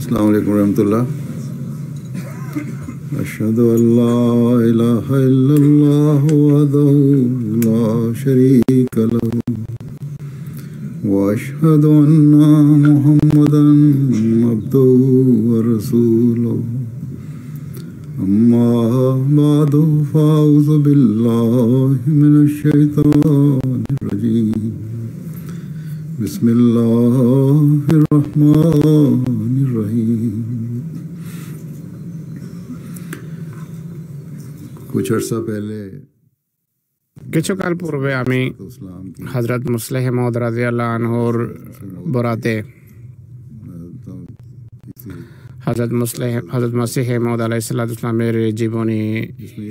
अस्सलामु अलैकुम रहमतुल्लाह। अशहदु अल्ला इलाहा इल्लल्लाह वहदहु ला शरीका लहु व अशहदु अन्ना मुहम्मदन अब्दुहु व रसूलुहु। अम्मा बादु फ़अऊज़ु बिल्लाहि मिनश शैतानिर रजीम। बिस्मिल्लाहिर्रहमानिर्रहीम। कुछ अर्सा पहले কিছুকাল পূর্বে আমি হযরত মুসলিহ মাউদ রাদিয়াল্লাহু আনহুর বরাতে হযরত মসিহ মাউদ আলাইহিস সালামের জীবনী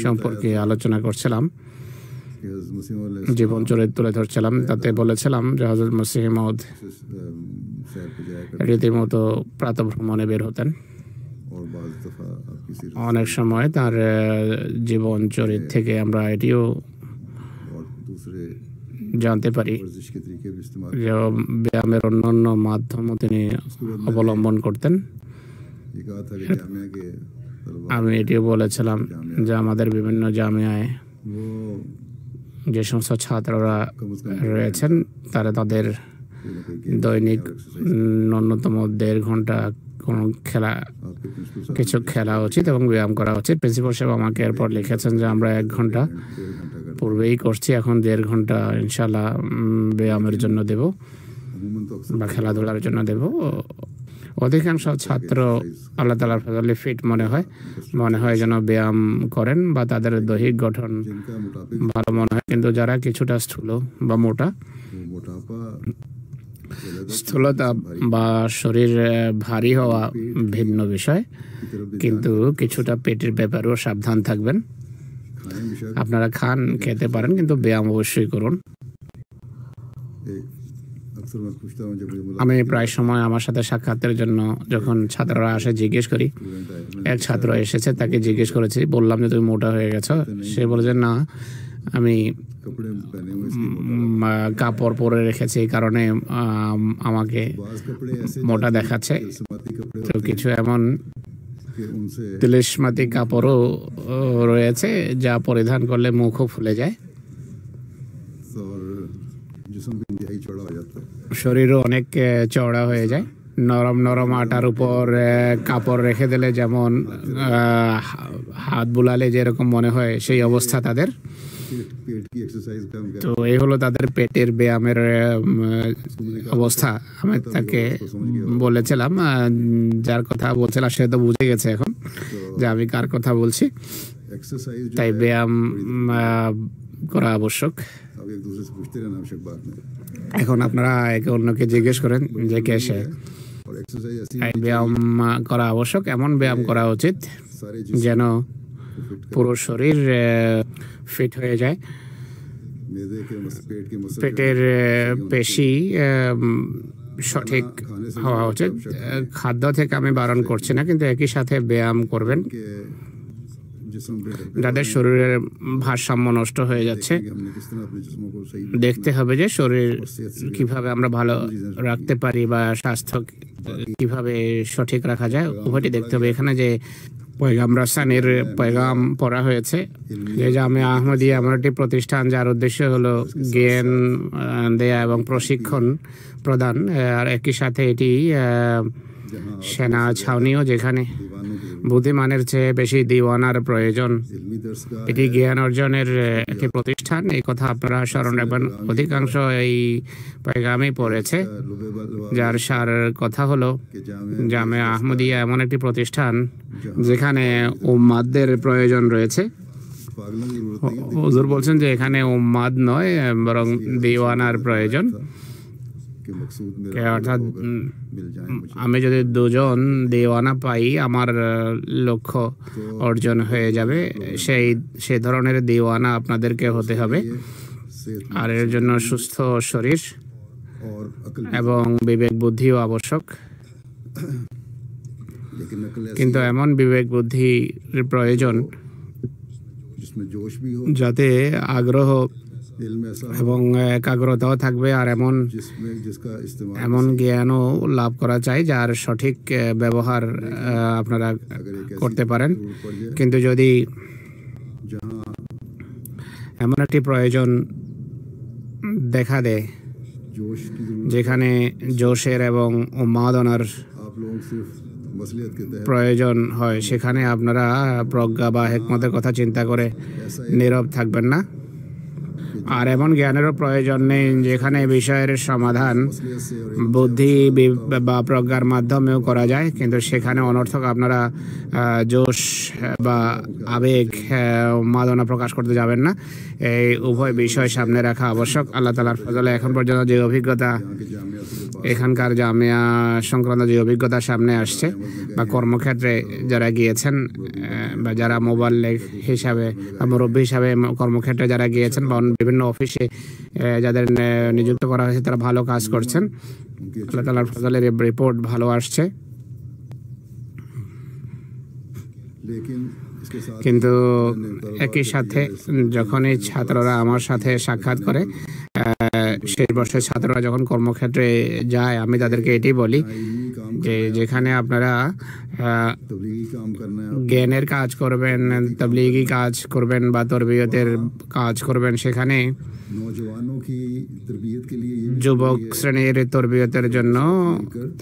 সম্পর্কে আলোচনা করছিলাম, জীবন চরিত্র তুলে ধরছিলাম। তাতে বলেছিলাম যে হযরত মসিহ মাউদ রীতিমতো প্রাতঃভ্রমণে বের হতেন। অনেক সময় তার জীবন চরিত্র থেকে আমরা এটিও জানতে পারি যে ব্যায়ামের অন্যান্য মাধ্যমও তিনি অবলম্বন করতেন। আমি এটিও বলেছিলাম যে আমাদের বিভিন্ন জামিয়ায় যে সমস্ত ছাত্ররা রয়েছেন তারা তাদের দৈনিক ন্যূনতম 1.5 ঘন্টা কোনো কিছু খেলা উচিত এবং ব্যায়াম করা উচিত। প্রিন্সিপাল সাহেব আমাকে এরপর লিখেছেন যে আমরা 1 ঘন্টা পূর্বেই করছি, এখন 1.5 ঘন্টা ইনশাল্লাহ ব্যায়ামের জন্য দেব বা খেলাধুলার জন্য দেব। অধিকাংশ ছাত্র আল্লাহ তাআলার ফজলে ফিট মনে হয় যেন ব্যায়াম করেন বা তাদের দৈহিক গঠন ভালো মনে হয়, কিন্তু যারা কিছুটা স্থূল বা মোটা, স্থূলতা বা শরীর ভারী হওয়া ভিন্ন বিষয়, কিন্তু কিছুটা পেটের ব্যাপারেও সাবধান থাকবেন। আপনারা খেতে পারেন, কিন্তু ব্যায়াম অবশ্যই করুন। আমি প্রায় সময় আমার সাথে সাক্ষাতের জন্য যখন ছাত্ররা আসে জিজ্ঞেস করি, এক ছাত্র এসেছে, তাকে জিজ্ঞেস করেছি, বললাম যে তুমি মোটা হয়ে গেছো। সে বলে যে না, আমি কাপড় পরে রেখেছি, এই কারণে আমাকে মোটা দেখাচ্ছে। তো কিছু এমন তিলিশমাতি কাপড়ও রয়েছে যা পরিধান করলে মুখও ফুলে যায়, শরীরও অনেক চওড়া হয়ে যায়। নরম নরম আটার উপর কাপড় রেখে দিলে যেমন হাত বুলালে যেরকম মনে হয়, সেই অবস্থা তাদের। তো এই হলো তাদের পেটের ব্যায়ামের অবস্থা। আমি তাকে বলেছিলাম, যার কথা বলছিলাম সে তো বুঝে গেছে এখন যে আমি কার কথা বলছি, তাই ব্যায়াম করা আবশ্যক। এখন আপনারা একে অন্যকে জিজ্ঞেস করেন যে কে সে। ব্যায়াম করা আবশ্যক, এমন ব্যায়াম করা উচিত যেন পুরো শরীর ফিট হয়ে যায়। পেটের পেশি সঠিক হওয়া উচিত। খাদ্য থেকে আমি বারণ করছি না, কিন্তু একই সাথে ব্যায়াম করবেন। যাদের শরীরের ভারসাম্য নষ্ট হয়ে যাচ্ছে, দেখতে হবে যে শরীর কিভাবে আমরা ভালো রাখতে পারি বা স্বাস্থ্য কিভাবে সঠিক রাখা যায়, উভয়টি দেখতে হবে। এখানে যে পয়গাম রাসানের পয়গাম পড়া হয়েছে, যে জামিয়া আহমদিয়া এমন একটি প্রতিষ্ঠান যার উদ্দেশ্য হলো জ্ঞান দেয়া এবং প্রশিক্ষণ প্রদান, আর একই সাথে এটি সেনা ছাউনিও, যেখানে বুদ্ধিমানের চেয়ে বেশি দিওয়ানার প্রয়োজন। এটি জ্ঞান অর্জনের একটি প্রতিষ্ঠান, এই কথা আপনারা স্মরণ রাখবেন। অধিকাংশ এই পয়গামই পড়েছে, যার সার কথা হলো জামিয়া আহমদিয়া এমন একটি প্রতিষ্ঠান যেখানে উম্মাদের প্রয়োজন রয়েছে। হুজুর বলছেন যে এখানে উম্মাদ নয়, বরং দিওয়ানার প্রয়োজন। অর্থাৎ আমি যদি 2 জন দেওয়ানা পাই, আমার লক্ষ্য অর্জন হয়ে যাবে। সেই ধরনের দেওয়ানা আপনাদেরকে হতে হবে। আর এর জন্য সুস্থ শরীর এবং বিবেক বুদ্ধিও আবশ্যক। কিন্তু এমন বিবেক বুদ্ধির প্রয়োজন যাতে আগ্রহ इल्म ऐसा हो এবং একাগ্রতাও থাকবে, আর जिसमें जिसका इस्तेमाल এমন জ্ঞানও লাভ করা চাই যার সঠিক ব্যবহার আপনারা अगर एक ऐसी করতে পারেন। जरूरत पड़ जाए কিন্তু যদি जहाँ এমন একটি প্রয়োজন দেখা দেয় जोश की जरूरत যেখানে জোশের এবং উন্মাদনার आप लोग सिर्फ मसलियत के तहत প্রয়োজন হয়, সেখানে আপনারা প্রজ্ঞা বা হেকমতের কথা চিন্তা করে নীরব থাকবেন না। আর এমন জ্ঞানেরও প্রয়োজন নেই যেখানে বিষয়ের সমাধান मसलियत से और বুদ্ধি বা প্রজ্ঞার মাধ্যমেও করা যায়, কিন্তু সেখানে অনর্থক আপনারা জোশ বা আবেগ উন্মাদনা প্রকাশ করতে যাবেন না। এই উভয় বিষয় সামনে রাখা আবশ্যক। আল্লাহ তাআলার ফজলে এখন পর্যন্ত যে অভিজ্ঞতা, कि जामिया से जो এখানকার জামিয়া সংক্রান্ত যে অভিজ্ঞতা সামনে আসছে বা কর্মক্ষেত্রে যারা গিয়েছেন বা যারা মোবাল্লিগ হিসাবে বা মুরব্বী হিসাবে কর্মক্ষেত্রে যারা গিয়েছেন বা বিভিন্ন অফিসে যাদের নিযুক্ত করা হয়েছে তারা ভালো কাজ করছেন। আল্লাহ তাআলার ফজলের রিপোর্ট ভালো আসছে। लेकिन इसके साथ কিন্তু একই সাথে যখনই ছাত্ররা আমার সাথে সাক্ষাৎ করে, শেষ বর্ষের ছাত্ররা যখন কর্মক্ষেত্রে যায়, আমি তাদেরকে এটি বলি इल्मी काम যে যেখানে আপনারা तबलीगी काम करना है জ্ঞানের কাজ করবেন, তাবলীগি কাজ করবেন বা তরবিয়তের কাজ করবেন, সেখানে नौजवानों की तरबियत के लिए ये भी যুবক শ্রেণীর তরবিয়তের জন্য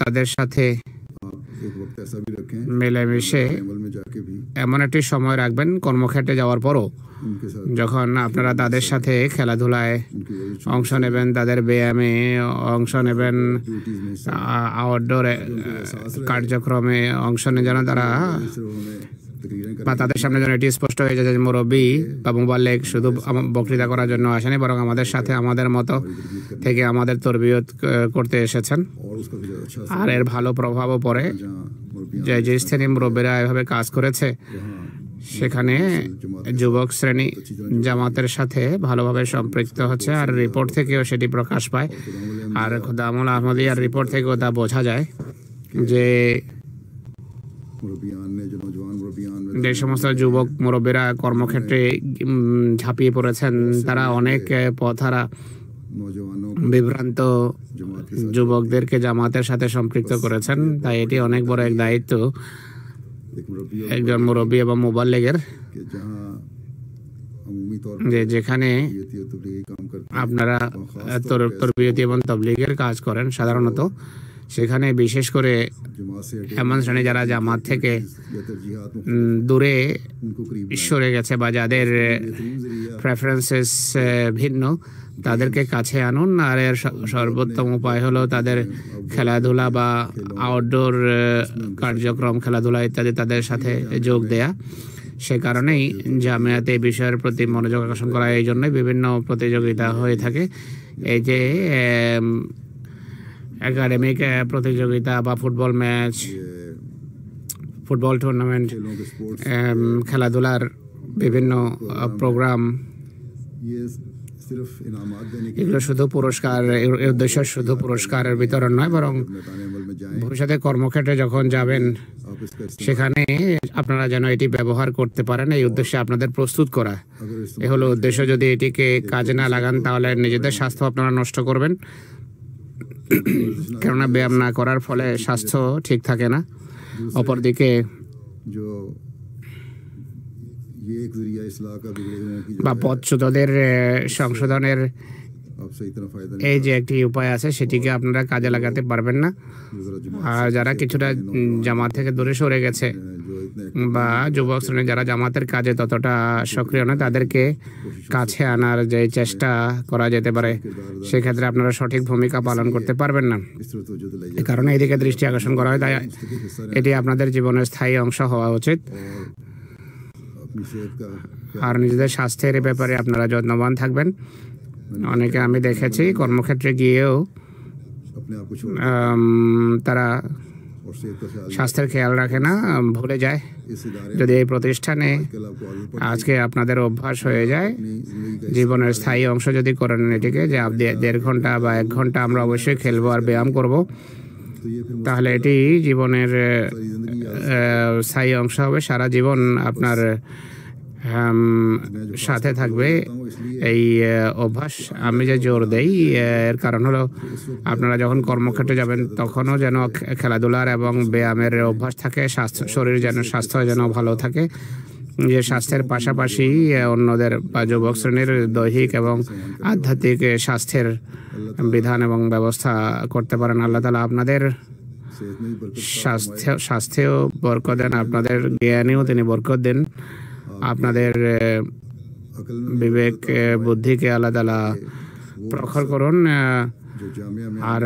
তাদের সাথে आप एक वक्त ऐसा भी रखें মিলেমিশে अमल में जाके भी এমন একটি সময় রাখবেন কর্মক্ষেত্রে যাওয়ার পরও, उनके साथ যখন আপনারা তাদের সাথে খেলাধুলায় उनकी वही অংশ নেবেন, তাদের ব্যায়ামে অংশ নেবেন, ड्यूटीज में আউটডোর কার্যক্রমে অংশ নেন, যেন তারা सिर्फ हमें तकरीरें বা তাদের সামনে যেন এটি স্পষ্ট হয়ে যায় যে মুরব্বী বা মুবাল্লিগ শুধু বক্তৃতা করার জন্য আসেনি, বরং আমাদের সাথে আমাদের মতো থেকে আমাদের তরবিয়ত করতে এসেছেন। और उसका भी अच्छा আর এর ভালো প্রভাবও পড়ে जहाँ मुरब्बियाँ যে যে স্থানীয় মুরব্বীরা এভাবে কাজ করেছে वहाँ সেখানে যুবক শ্রেণী জামাতের সাথে ভালোভাবে সম্পৃক্ত হচ্ছে, আর রিপোর্ট থেকেও সেটি প্রকাশ পায়। আর খুদামুল আহমদিয়ার রিপোর্ট থেকেও তা বোঝা যায় যে मुरब्बियान ने जो नौजवान मुरब्बियान में যে সমস্ত যুবক মুরব্বীরা কর্মক্ষেত্রে ঝাঁপিয়ে পড়েছেন, তারা অনেক পথহারা नौजवानों বিভ্রান্ত जमात के যুবকদেরকে জামাতের সাথে সম্পৃক্ত করেছেন। তাই এটি অনেক বড় এক দায়িত্ব एक मुरब्बी একজন মুরব্বী এবং মুবাল্লিগের, के जहाँ अमूमी तौर যে যেখানে पर ये तबलीगी काम करते हैं আপনারা তরবিয়তি এবং তবলিগের কাজ করেন সাধারণত, সেখানে বিশেষ করে जमात से हटे এমন শ্রেণী যারা জামাত থেকে या तरजीहात দূরে उनको करीब সরে গেছে বা যাদের बेहतरीन जरिया প্রেফারেন্সেস ভিন্ন, তাদেরকে কাছে আনুন। আর এর সর্বোত্তম উপায় হলো তাদের খেলাধুলা বা আউটডোর কার্যক্রম, খেলাধুলা ইত্যাদি তাদের সাথে যোগ দেয়া। সে কারণেই জামিয়াতে এই বিষয়ের প্রতি মনোযোগ আকর্ষণ করা, এই জন্যই বিভিন্ন প্রতিযোগিতা হয়ে থাকে। এই যে একাডেমিক প্রতিযোগিতা বা ফুটবল ম্যাচ, ফুটবল টুর্নামেন্ট, खेलों के स्पोर्ट्स খেলাধুলার বিভিন্ন প্রোগ্রাম, ये सिर्फ इनामात देने के এগুলো শুধু পুরস্কার, এর উদ্দেশ্য শুধু পুরস্কারের বিতরণ নয়, বরং मैदान अमल में जाएं ভবিষ্যতে কর্মক্ষেত্রে যখন যাবেন आप इसका সেখানে আপনারা যেন এটি ব্যবহার করতে পারেন, এই উদ্দেশ্যে আপনাদের প্রস্তুত করা। अगर এ হলো উদ্দেশ্য। যদি এটিকে কাজে না লাগান তাহলে নিজেদের স্বাস্থ্য আপনারা নষ্ট করবেন, কেননা ব্যায়াম না করার ফলে স্বাস্থ্য ঠিক থাকে না। অপরদিকে जो ये एक जरिया इस्लाह का बिगड़े हुओं की বা পথচ্যুতদের সংশোধনের आप सही तरह फायदा এই যে একটি উপায় আছে, সেটিকে আপনারা কাজে লাগাতে পারবেন না। नहीं जरा जमात আর যারা কিছুটা জামাত থেকে দূরে সরে গেছে जो इतने বা যুবক শ্রেণী যারা জামাতের কাজে ততটা সক্রিয় নয়, তাদেরকে কাছে আনার যে চেষ্টা করা যেতে পারে, সেক্ষেত্রে আপনারা সঠিক ভূমিকা পালন করতে পারবেন না। इस तरह तो जो दिलाई এই কারণে এদিকে দৃষ্টি আকর্ষণ করা হয়। তাই हिस्सा এটি আপনাদের জীবনের স্থায়ী অংশ হওয়া উচিত। अपनी सेहत का আর নিজেদের স্বাস্থ্যের ব্যাপারে আপনারা যত্নবান থাকবেন। অনেকে আমি দেখেছি কর্মক্ষেত্রে গিয়েও अपने आप को छोड़ তারা और सेहत का ख्याल স্বাস্থ্যের খেয়াল রাখে না, ভুলে যায়। इस इदारे যদি এই প্রতিষ্ঠানে कल आपको आदत पड़ আজকে আপনাদের অভ্যাস হয়ে যায়, अपनी जिंदगी का জীবনের স্থায়ী অংশ যদি করে নেন এটিকে, যে আপনি 1.5 ঘন্টা বা 1 ঘন্টা আমরা অবশ্যই খেলবো আর ব্যায়াম করব, तो ये फिर তাহলে এটি জীবনের सारी जिंदगी স্থায়ী অংশ হবে। সারা জীবন আপনার সাথে থাকবে। এই অভ্যাস আমি যে জোর দেই এর কারণ হলো আপনারা যখন কর্মক্ষেত্রে যাবেন তখনও যেন খেলাধুলার এবং ব্যায়ামের অভ্যাস থাকে, শরীর যেন স্বাস্থ্য যেন ভালো থাকে, যে স্বাস্থ্যের পাশাপাশি অন্যদের বা যুবক শ্রেণীর দৈহিক এবং আধ্যাত্মিক স্বাস্থ্যের বিধান এবং ব্যবস্থা করতে পারেন। আল্লাহ তাআলা আপনাদের স্বাস্থ্যেও বরকত দেন, আপনাদের জ্ঞানেও তিনি বরকত দেন, আপনাদের বিবেক বুদ্ধিকে আল্লাহ তাআলা প্রখর করুন। আর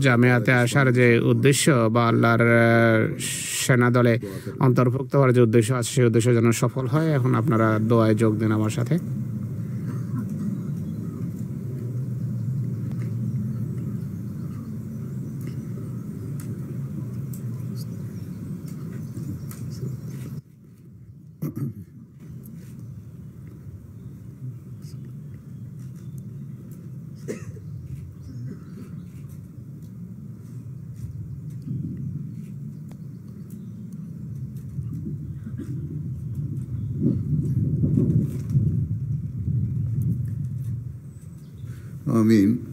জামিয়াতে আসার যে উদ্দেশ্য বা আল্লাহর সেনা দলে অন্তর্ভুক্ত হওয়ার যে উদ্দেশ্য আছে সেই উদ্দেশ্য যেন সফল হয়। এখন আপনারা দোয়ায় যোগ দিন আমার সাথে। आमीन।